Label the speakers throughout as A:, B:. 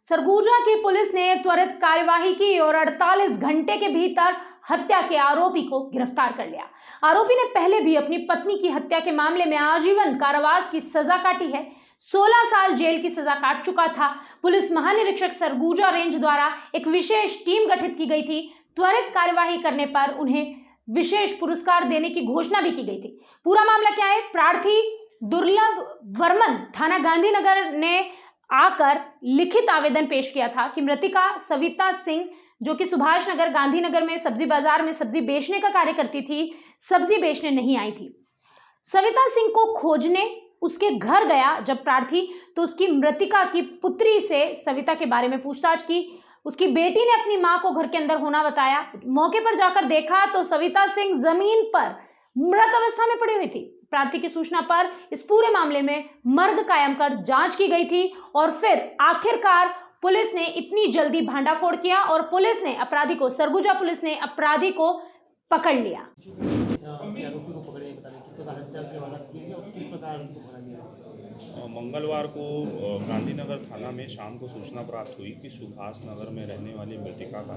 A: सरगुजा की पुलिस ने त्वरित कार्यवाही की और 48 घंटे के भीतर हत्या के आरोपी को गिरफ्तार कर लिया। आरोपी ने पहले भी अपनी पत्नी की हत्या के मामले में आजीवन कारावास की सजा काटी है। 16 साल जेल की सजा काट चुका था। पुलिस महानिरीक्षक सरगुजा रेंज द्वारा एक विशेष टीम गठित की गई थी। त्वरित कार्यवाही करने पर उन्हें विशेष पुरस्कार देने की घोषणा भी की गई थी। पूरा मामला क्या है? प्रार्थी दुर्लभ वर्मन थाना गांधीनगर ने आकर लिखित आवेदन पेश किया था कि मृतिका सविता सिंह, जो कि सुभाष नगर गांधीनगर में सब्जी बाजार में सब्जी बेचने का कार्य करती थी, सब्जी बेचने नहीं आई थी। सविता सिंह को खोजने उसके घर गया जब प्रार्थी, तो उसकी मृतिका की पुत्री से सविता के बारे में पूछताछ की। उसकी बेटी ने अपनी मां को घर के अंदर होना बताया। मौके पर जाकर देखा तो सविता सिंह जमीन पर मृत अवस्था में पड़ी हुई थी। प्रार्थी की सूचना पर इस पूरे मामले में मर्ग कायम कर जांच की गई थी और फिर आखिरकार पुलिस ने इतनी जल्दी भांडाफोड़ किया और पुलिस ने अपराधी को, सरगुजा पुलिस ने अपराधी को पकड़ लिया।
B: मंगलवार को गांधीनगर थाना में शाम को सूचना प्राप्त हुई कि सुभाष नगर में रहने वाली मृतिका का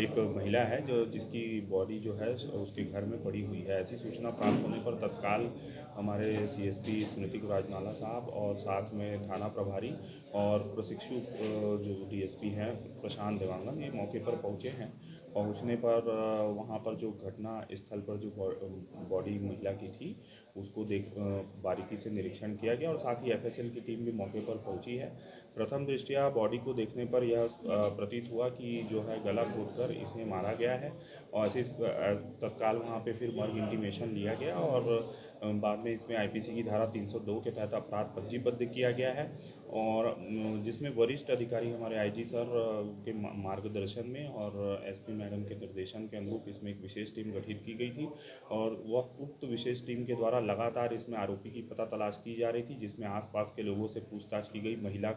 B: एक महिला है जिसकी बॉडी जो है उसके घर में पड़ी हुई है। ऐसी सूचना प्राप्त होने पर तत्काल हमारे सीएसपी स्मृतिक राजनाला साहब और साथ में थाना प्रभारी और प्रशिक्षु जो डीएसपी हैं प्रशांत देवांगन, ये मौके पर पहुंचे हैं। पहुंचने पर वहां पर जो घटना स्थल पर जो बॉडी महिला की थी उसको बारीकी से निरीक्षण किया गया और साथ ही एफएसएल की टीम भी मौके पर पहुंची है। प्रथम दृष्टया बॉडी को देखने पर यह प्रतीत हुआ कि जो है गला घोंटकर इसे मारा गया है और ऐसे तत्काल वहां पे फिर मर्ग इंटीमेशन लिया गया और बाद में इसमें आईपीसी की धारा 302 के तहत अपराध पंजीबद्ध किया गया है और जिसमें वरिष्ठ अधिकारी हमारे आईजी सर के मार्गदर्शन में और एसपी मैडम के निर्देशन के अनुरूप इसमें एक विशेष टीम गठित की गई थी और वह उक्त विशेष टीम के द्वारा लगातार इसमें आरोपी की पता तलाश की जा रही थी, जिसमें आसपास के लोगों से पूछताछ की गई। महिला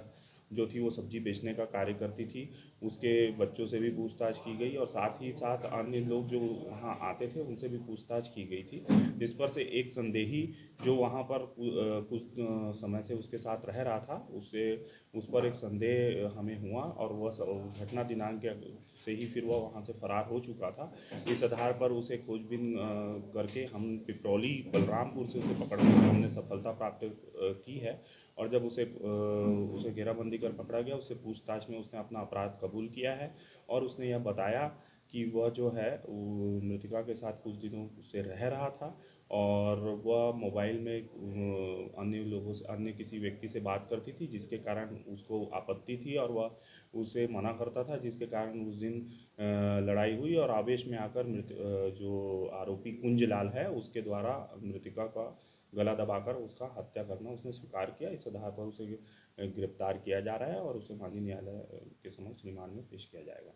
B: जो थी वो सब्जी बेचने का कार्य करती थी, उसके बच्चों से भी पूछताछ की गई और साथ ही साथ अन्य लोग जो वहाँ आते थे उनसे भी पूछताछ की गई थी, जिस पर से एक संदेही जो वहाँ पर कुछ समय से उसके साथ रह रहा था उस पर एक संदेह हमें हुआ और वह घटना दिनांक से ही फिर वह वहाँ से फरार हो चुका था। इस आधार पर उसे खोजबीन करके हम पिपरौली बलरामपुर से उसे पकड़ने में हमने सफलता प्राप्त की है और जब उसे घेराबंदी कर पकड़ा गया, उससे पूछताछ में उसने अपना अपराध कबूल किया है और उसने यह बताया कि वह जो है मृतिका के साथ कुछ दिनों से रह रहा था और वह मोबाइल में अन्य लोगों से, अन्य किसी व्यक्ति से बात करती थी, जिसके कारण उसको आपत्ति थी और वह उसे मना करता था, जिसके कारण उस दिन लड़ाई हुई और आवेश में आकर जो आरोपी कुंजलाल है उसके द्वारा मृतिका का गला दबाकर उसका हत्या करना उसने स्वीकार किया। इस आधार पर उसे गिरफ्तार किया जा रहा है और उसे माननीय न्यायालय के समक्ष रिमांड में पेश किया जाएगा।